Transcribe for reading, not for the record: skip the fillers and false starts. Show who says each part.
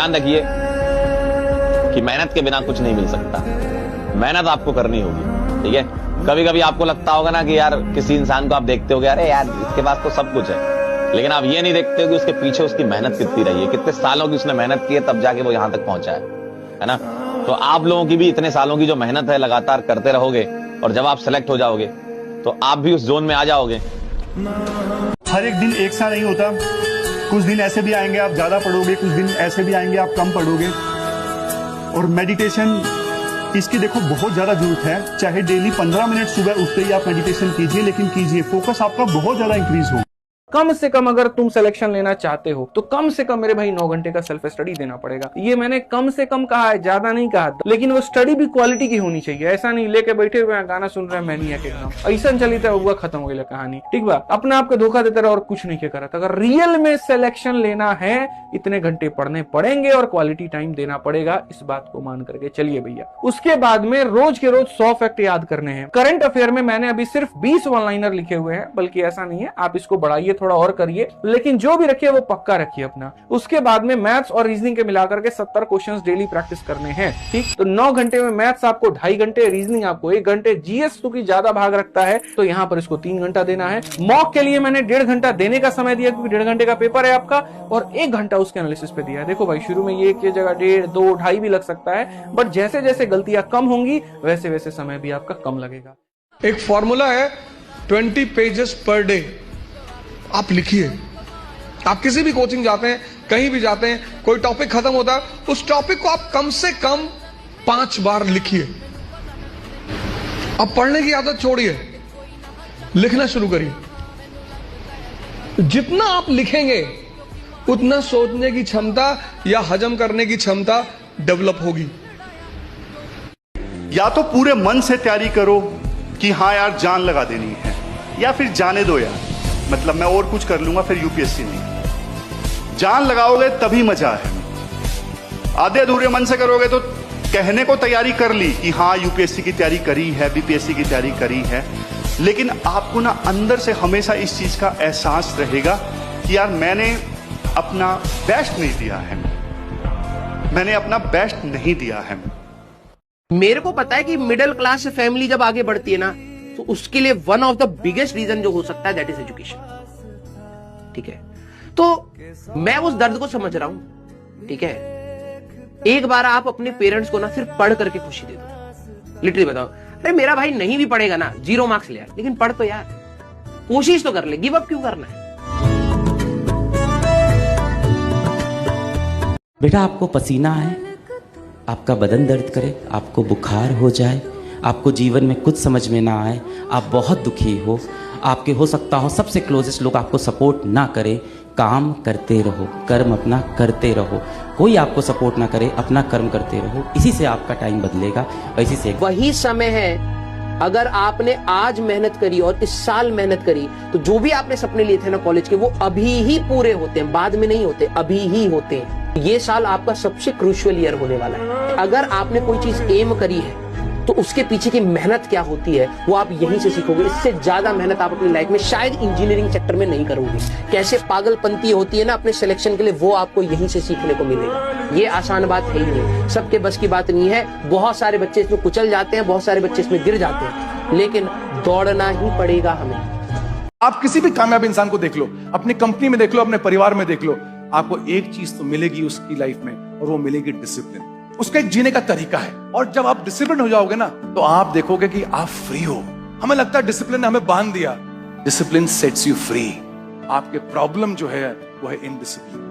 Speaker 1: ध्यान रखिए कि मेहनत के बिना कुछ नहीं मिल सकता। मेहनत आपको करनी होगी, ठीक है। कभी कभी आपको लगता होगा ना कि यार किसी इंसान को आप देखते हो अरे यार इसके पास तो सब कुछ है, लेकिन आप ये नहीं देखते हो कि उसके पीछे उसकी मेहनत कितनी रही है, कितने सालों की उसने मेहनत की है, तब जाके वो यहां तक पहुंचा है ना। तो आप लोगों की भी इतने सालों की जो मेहनत है लगातार करते रहोगे, और जब आप सेलेक्ट हो जाओगे तो आप भी उस जोन में आ जाओगे।
Speaker 2: हर एक दिन एक सा नहीं होता, कुछ दिन ऐसे भी आएंगे आप ज्यादा पढ़ोगे, कुछ दिन ऐसे भी आएंगे आप कम पढ़ोगे। और मेडिटेशन इसकी देखो बहुत ज्यादा जरूरत है। चाहे डेली 15 मिनट सुबह उठते ही आप मेडिटेशन कीजिए, लेकिन कीजिए, फोकस आपका बहुत ज्यादा इंक्रीज हो।
Speaker 3: कम से कम अगर तुम सिलेक्शन लेना चाहते हो तो कम से कम मेरे भाई 9 घंटे का सेल्फ स्टडी देना पड़ेगा। ये मैंने कम से कम कहा है, ज्यादा नहीं कहा, लेकिन वो स्टडी भी क्वालिटी की होनी चाहिए। ऐसा नहीं लेके बैठे हुए गाना सुन रहे हैं मैनिएक एकदम, ऐसा चलिता हुआ खत्म हो गई कहानी, ठीक बा। अपने आप को धोखा देते रहो और कुछ नहीं करा। अगर रियल में सिलेक्शन लेना है इतने घंटे पढ़ने पड़ेंगे और क्वालिटी टाइम देना पड़ेगा, इस बात को मान करके चलिए भैया। उसके बाद में रोज के रोज 100 फैक्ट याद करने हैं। करंट अफेयर में मैंने अभी सिर्फ 20 वन लाइनर लिखे हुए हैं, बल्कि ऐसा नहीं है, आप इसको बढ़ाइए, थोड़ा और करिए, लेकिन जो भी रखिए वो पक्का रखिए अपना। उसके बाद में मैथ्स और रीजनिंग के मिलाकर के 70 क्वेश्चंस डेली प्रैक्टिस करने हैं, ठीक। तो 9 घंटे में मैथ्स आपको 2.5 घंटे, रीजनिंग आपको 1 घंटे, जीएस की ज्यादा भाग रखता है तो यहां पर इसको 3 घंटा देना है। मॉक के लिए मैंने 1.5 घंटा देने का समय दिया, क्योंकि 1.5 घंटे का पेपर है आपका, और 1 घंटा उसके एनालिसिस पे दिया है। देखो भाई, शुरू में ये की जगह 1.5, 2, 2.5 भी लग सकता है, बट जैसे जैसे गलतियां कम होंगी वैसे वैसे समय भी आपका कम लगेगा।
Speaker 4: एक फॉर्मूला है 20 पेजेस पर डे, आप लिखिए। आप किसी भी कोचिंग जाते हैं, कहीं भी जाते हैं, कोई टॉपिक खत्म होता है, उस टॉपिक को आप कम से कम 5 बार लिखिए। अब पढ़ने की आदत छोड़िए, लिखना शुरू करिए। जितना आप लिखेंगे उतना सोचने की क्षमता या हजम करने की क्षमता डेवलप होगी।
Speaker 2: या तो पूरे मन से तैयारी करो कि हाँ यार जान लगा देनी है, या फिर जाने दो यार, मतलब मैं और कुछ कर लूंगा, फिर यूपीएससी नहीं। जान लगाओगे तभी मजा है। आधे अधूरे मन से करोगे तो कहने को तैयारी कर ली कि हाँ यूपीएससी की तैयारी करी है, बीपीएससी की तैयारी करी है, लेकिन आपको ना अंदर से हमेशा इस चीज का एहसास रहेगा कि यार मैंने अपना बेस्ट नहीं दिया है, मैंने अपना बेस्ट नहीं दिया है।
Speaker 5: मेरे को पता है कि मिडिल क्लास फैमिली जब आगे बढ़ती है ना, तो उसके लिए one of the biggest reason जो हो सकता है दैट इज एजुकेशन, ठीक है। तो मैं उस दर्द को समझ रहा हूं, ठीक है। एक बार आप अपने पेरेंट्स को ना सिर्फ पढ़ करके खुशी दे दो। लिटरली बताओ, अरे मेरा भाई नहीं भी पढ़ेगा ना, 0 मार्क्स ले यार, लेकिन पढ़ तो यार, कोशिश तो कर ले, गिव अप क्यों करना है।
Speaker 6: बेटा आपको पसीना है, आपका बदन दर्द करे, आपको बुखार हो जाए, आपको जीवन में कुछ समझ में ना आए, आप बहुत दुखी हो, आपके हो सकता हो सबसे क्लोजेस्ट लोग आपको सपोर्ट ना करे, काम करते रहो, कर्म अपना करते रहो। कोई आपको सपोर्ट ना करे, अपना कर्म करते रहो, इसी से आपका टाइम बदलेगा। इसी से
Speaker 5: वही समय है, अगर आपने आज मेहनत करी और इस साल मेहनत करी, तो जो भी आपने सपने लिए थे ना कॉलेज के, वो अभी ही पूरे होते हैं, बाद में नहीं होते, अभी ही होते हैं। ये साल आपका सबसे क्रूशियल ईयर होने वाला है। अगर आपने कोई चीज एम करी है तो उसके पीछे की मेहनत क्या होती है वो आप यहीं से सीखोगे। इससे ज्यादा मेहनत आप अपनी लाइफ में शायद इंजीनियरिंग सेक्टर में नहीं करोगे। कैसे पागलपंती होती है ना अपने सिलेक्शन के लिए, वो आपको यहीं से सीखने को मिलेगा। ये आसान बात है ही नहीं, सबके बस की बात नहीं है। बहुत सारे बच्चे इसमें कुचल जाते हैं, बहुत सारे बच्चे इसमें गिर जाते हैं, लेकिन दौड़ना ही पड़ेगा हमें।
Speaker 7: आप किसी भी कामयाब इंसान को देख लो, अपनी कंपनी में देख लो, अपने परिवार में देख लो, आपको एक चीज तो मिलेगी उसकी लाइफ में, और वो मिलेगी डिसिप्लिन। उसका एक जीने का तरीका है। और जब आप डिसिप्लिन हो जाओगे ना, तो आप देखोगे कि आप फ्री हो। हमें लगता है डिसिप्लिन ने हमें बांध दिया, डिसिप्लिन सेट्स यू फ्री। आपके प्रॉब्लम जो है वो है इनडिसिप्लिन।